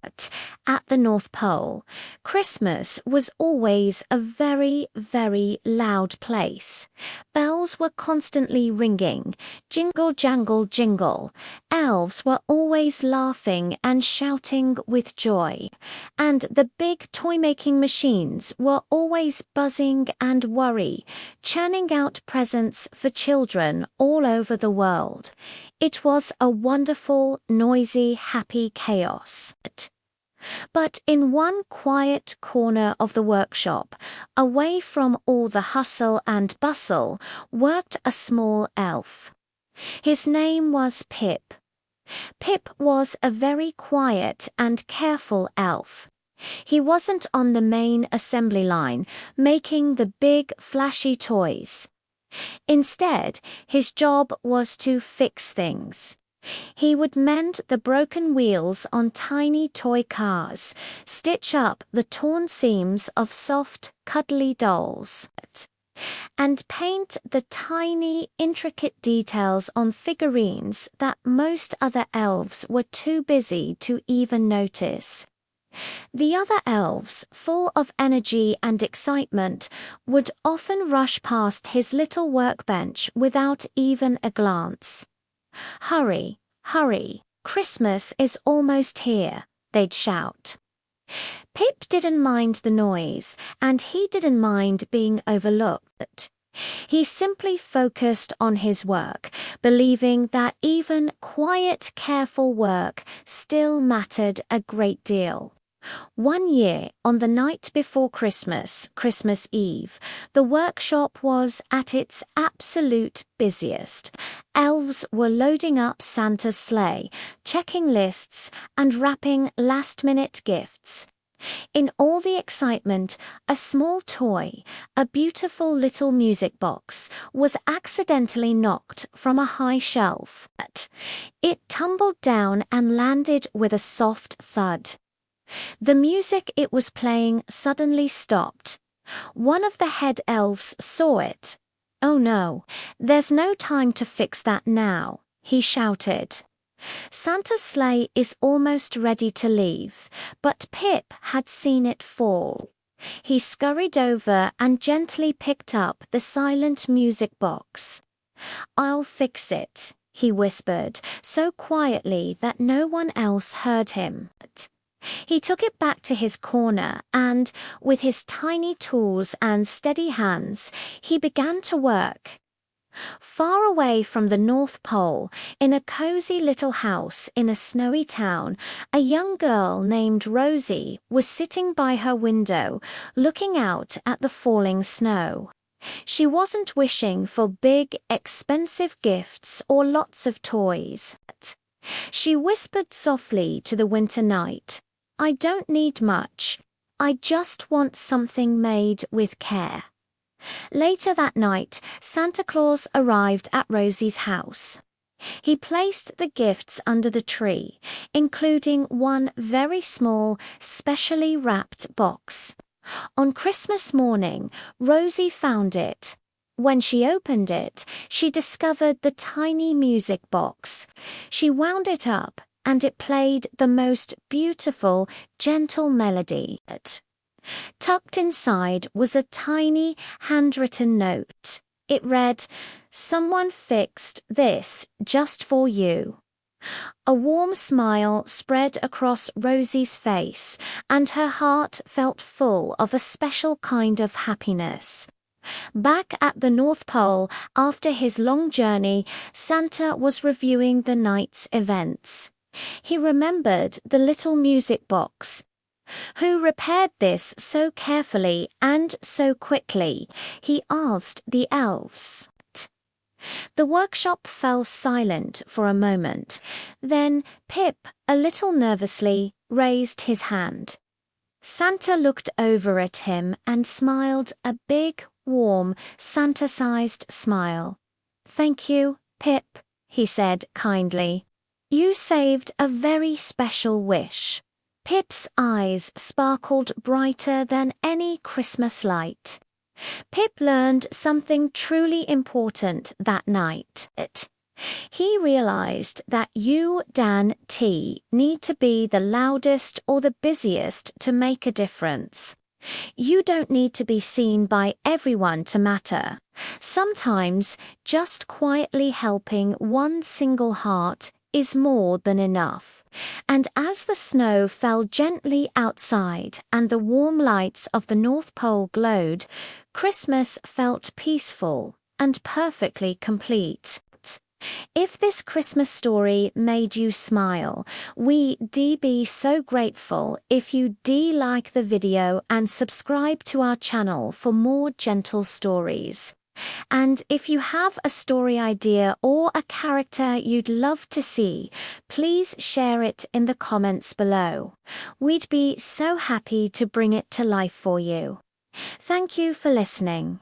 At the North Pole, Christmas was always a very, very loud place. Bells were constantly ringing, jingle jangle jingle. Elves were always laughing and shouting with joy, and the big toy-making machines were always buzzing and worry, churning out presents for children all over the world. It was a wonderful, noisy, happy chaos. But in one quiet corner of the workshop, away from all the hustle and bustle, worked a small elf. His name was Pip. Pip was a very quiet and careful elf. He wasn't on the main assembly line, making the big, flashy toys. Instead, his job was to fix things. He would mend the broken wheels on tiny toy cars, stitch up the torn seams of soft, cuddly dolls, and paint the tiny, intricate details on figurines that most other elves were too busy to even notice. The other elves, full of energy and excitement, would often rush past his little workbench without even a glance. "Hurry, hurry, Christmas is almost here," they'd shout. Pip didn't mind the noise, and he didn't mind being overlooked. He simply focused on his work, believing that even quiet, careful work still mattered a great deal. One year, on the night before Christmas, Christmas Eve, the workshop was at its absolute busiest. Elves were loading up Santa's sleigh, checking lists, and wrapping last-minute gifts. In all the excitement, a small toy, a beautiful little music box, was accidentally knocked from a high shelf. It tumbled down and landed with a soft thud. The music it was playing suddenly stopped. One of the head elves saw it. "Oh no, there's no time to fix that now," he shouted. Santa's sleigh is almost ready to leave, but Pip had seen it fall. He scurried over and gently picked up the silent music box. "I'll fix it," he whispered, so quietly that no one else heard him. He took it back to his corner and, with his tiny tools and steady hands, he began to work. Far away from the North Pole, in a cozy little house in a snowy town, a young girl named Rosie was sitting by her window, looking out at the falling snow. She wasn't wishing for big, expensive gifts or lots of toys. She whispered softly to the winter night, "I don't need much. I just want something made with care." Later that night, Santa Claus arrived at Rosie's house. He placed the gifts under the tree, including one very small, specially wrapped box. On Christmas morning, Rosie found it. When she opened it, she discovered the tiny music box. She wound it up, and it played the most beautiful, gentle melody. Tucked inside was a tiny, handwritten note. It read, "Someone fixed this just for you." A warm smile spread across Rosie's face, and her heart felt full of a special kind of happiness. Back at the North Pole, after his long journey, Santa was reviewing the night's events. He remembered the little music box. "Who repaired this so carefully and so quickly?" he asked the elves. The workshop fell silent for a moment. Then Pip, a little nervously, raised his hand. Santa looked over at him and smiled a big, warm, Santa-sized smile. "Thank you, Pip," he said kindly. "You saved a very special wish." Pip's eyes sparkled brighter than any Christmas light. Pip learned something truly important that night. He realized that you, Dan T, need to be the loudest or the busiest to make a difference. You don't need to be seen by everyone to matter. Sometimes just quietly helping one single heart is more than enough. And as the snow fell gently outside and the warm lights of the North Pole glowed, Christmas felt peaceful and perfectly complete. If this Christmas story made you smile, we'd be so grateful if you like the video and subscribe to our channel for more gentle stories. And if you have a story idea or a character you'd love to see, please share it in the comments below. We'd be so happy to bring it to life for you. Thank you for listening.